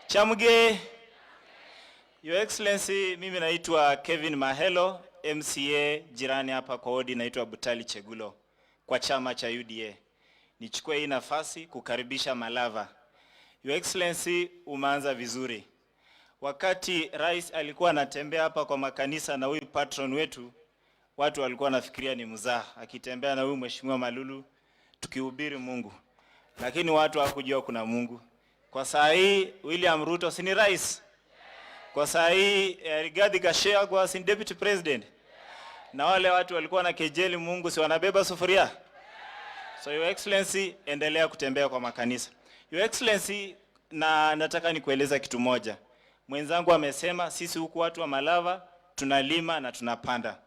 Chamge, Your Excellency, mimi naitwa Kevin Mahelo, MCA jirani hapa kwa wodi naitwa Butali Chegulo kwa chama cha UDA. Nichukue hii nafasi kukaribisha Malava. Your Excellency, umeanza vizuri. Wakati rais alikuwa anatembea hapa kwa makanisa na huyu patron wetu, watu walikuwa wanafikiria ni mzaha akitembea na huyu mheshimiwa Malulu tukihubiri Mungu. Lakini watu hawakujua kuna Mungu. Kwa sahi William Ruto si ni rais. Kwa sahi Rigathi Gachagua si deputy president. Na wale watu walikuwa na kejeli Mungu si wanabeba sufuria. So Your Excellency, endelea kutembea kwa makanisa. Your Excellency, na nataka nikueleza kitu moja. Mwenzangu amesema sisi huku watu wa Malava tunalima na tunapanda.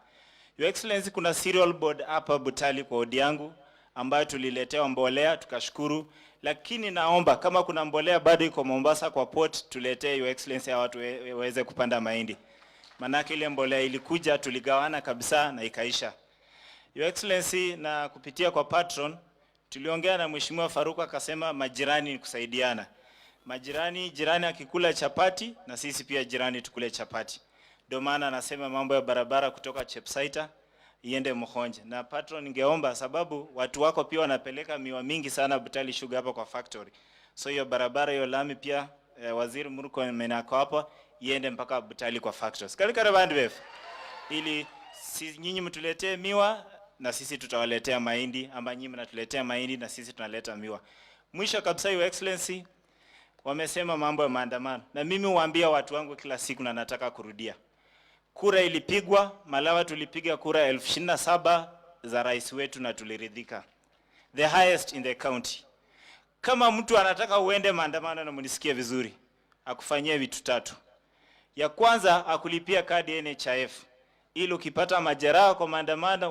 Your Excellency, kuna cereal board hapa Butali kwa wodi yangu ambayo tuliletewa mbolea tukashukuru, lakini naomba kama kuna mbolea bado iko Mombasa kwa port tuletee Your Excellency ya watu waweze kupanda mahindi. Manake ile mbolea ilikuja tuligawana kabisa na ikaisha. Your Excellency, na kupitia kwa patron tuliongea na Mheshimiwa Faruku akasema majirani ni kusaidiana. Jirani akikula chapati na sisi pia jirani tukule chapati. Ndio maana anasema mambo ya barabara kutoka Chepsaita iende Mkhonje. Na patron ningeomba sababu watu wako pia wanapeleka miwa mingi sana Butali Sugar hapa kwa factory. So hiyo barabara hiyo lami pia Waziri Murko amenako hapa iende mpaka Butali kwa factories. Kalikare bandu befu. Ili nyinyi mtuletee miwa na sisi tutawaletea mahindi, ama nyinyi mnatuletea mahindi na sisi tunaleta miwa. Mwisho kabisa, Your Excellency, wamesema mambo ya maandamano. Na mimi huambia watu wangu kila siku na nataka kurudia. Kura ilipigwa, Malawa tulipiga kura 27,000 za rais wetu na tuliridhika. The highest in the county. Kama mtu anataka uende maandamano na mnisikie vizuri, akufanyie vitu 3. Ya kwanza, akulipia kadi NHIF. Ili ukipata majeraha kwa maandamano